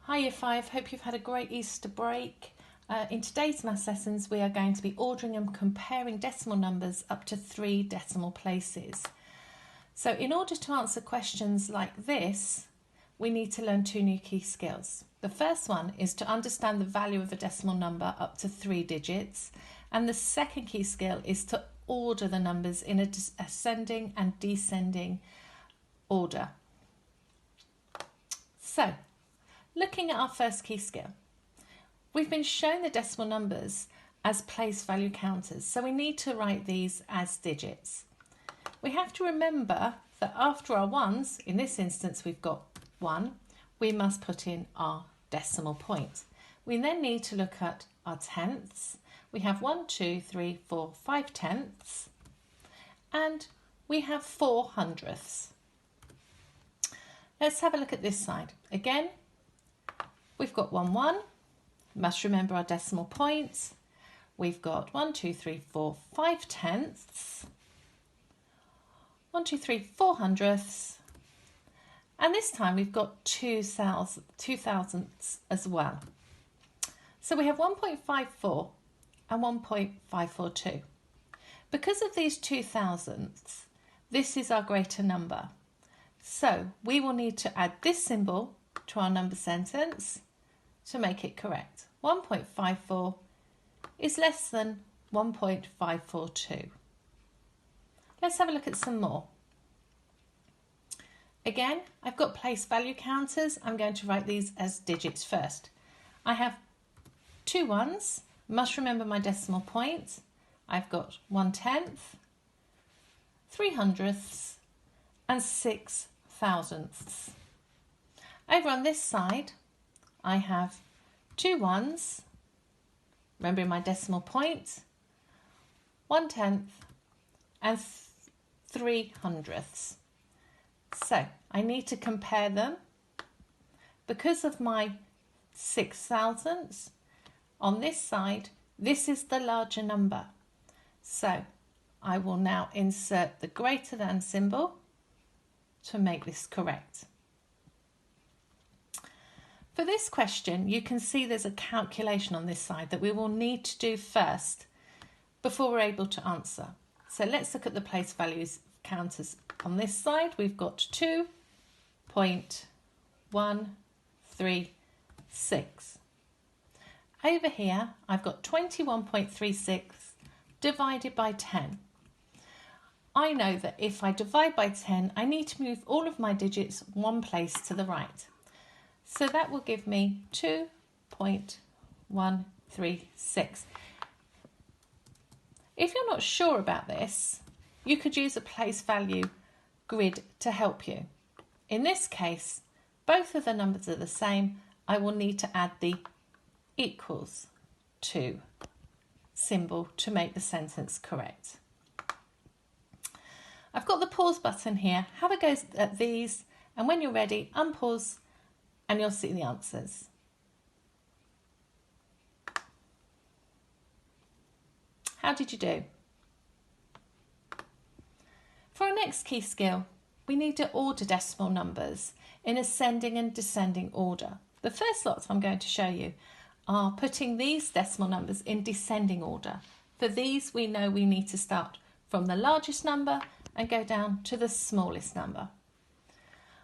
Hi Year 5, hope you've had a great Easter break. In today's maths lessons we are going to be ordering and comparing decimal numbers up to 3 decimal places. So in order to answer questions like this, we need to learn 2 new key skills. The first one is to understand the value of a decimal number up to 3 digits, and the second key skill is to order the numbers in a ascending and descending order. So, looking at our first key skill, we've been shown the decimal numbers as place value counters, so we need to write these as digits. We have to remember that after our ones, in this instance we've got 1, we must put in our decimal point. We then need to look at our tenths. We have 1, 2, 3, 4, 5 tenths, and we have 4 hundredths. Let's have a look at this side. Again, we've got 1, 1. Must remember our decimal points. We've got 1, 2, 3, 4, 5 tenths. 1, 2, 3, 4 hundredths. And this time we've got 2 thousandths as well. So we have 1.54 and 1.542. Because of these 2 thousandths, this is our greater number. So we will need to add this symbol to our number sentence to make it correct. 1.54 is less than 1.542. Let's have a look at some more. Again, I've got place value counters. I'm going to write these as digits first. I have 2 ones. Must remember my decimal point. I've got 1 tenth, 3 hundredths, and 6 thousandths. Over on this side, I have 2 ones, remembering my decimal point, 1 tenth, and 3 hundredths. So I need to compare them. Because of my 6 thousandths, on this side, this is the larger number. So I will now insert the greater than symbol to make this correct. For this question, you can see there's a calculation on this side that we will need to do first before we're able to answer. So let's look at the place values counters. On this side, we've got 2.136. Over here, I've got 21.36 divided by 10. I know that if I divide by 10, I need to move all of my digits one place to the right. So that will give me 2.136. If you're not sure about this, you could use a place value grid to help you. In this case, both of the numbers are the same. I will need to add the equals to symbol to make the sentence correct. I've got the pause button here. Have a go at these, and when you're ready, unpause and you'll see the answers. How did you do? For our next key skill, we need to order decimal numbers in ascending and descending order. The first lots I'm going to show you are putting these decimal numbers in descending order. For these, we know we need to start from the largest number and go down to the smallest number.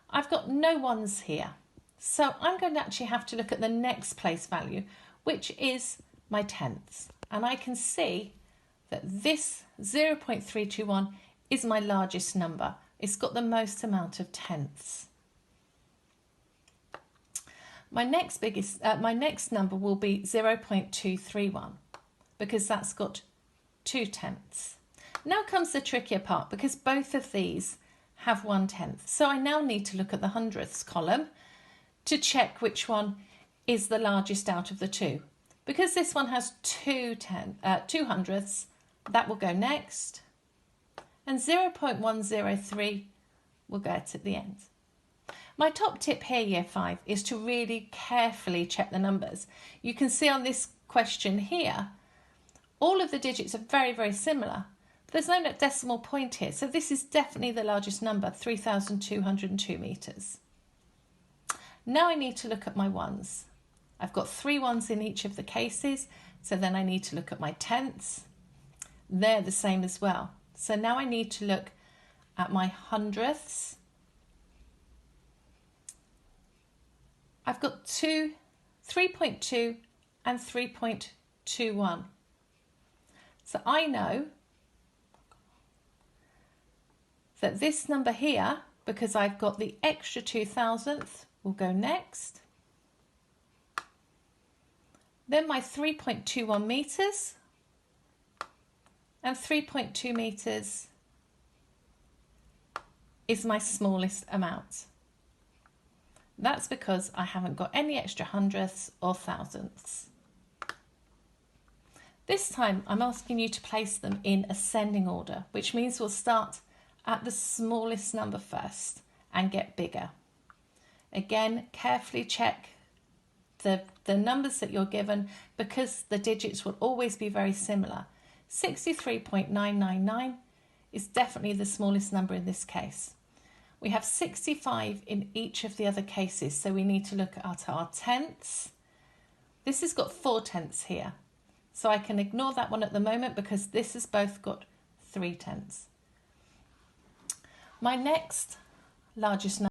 I've got no ones here, so I'm going to actually have to look at the next place value, which is my tenths. And I can see that this 0.321 is my largest number. It's got the most amount of tenths. My next number will be 0.231 because that's got 2 tenths. Now comes the trickier part because both of these have 1 tenth. So I now need to look at the hundredths column to check which one is the largest out of the 2. Because this one has 2 hundredths, that will go next. And 0.103 will go at the end. My top tip here, Year 5, is to really carefully check the numbers. You can see on this question here, all of the digits are very, very similar. There's no decimal point here, so this is definitely the largest number, 3,202 metres. Now I need to look at my ones. I've got 3 ones in each of the cases, so then I need to look at my tenths. They're the same as well. So now I need to look at my hundredths. I've got 3.2 and 3.21. So I know that this number here, because I've got the extra 2,000th, will go next. Then my 3.21 meters and 3.2 meters is my smallest amount. That's because I haven't got any extra hundredths or thousandths. This time I'm asking you to place them in ascending order, which means we'll start at the smallest number first and get bigger. Again, carefully check the numbers that you're given, because the digits will always be very similar. 63.999 is definitely the smallest number in this case. We have 65 in each of the other cases, so we need to look at our tenths. This has got 4 tenths here, so I can ignore that one at the moment because this has both got 3 tenths. My next largest number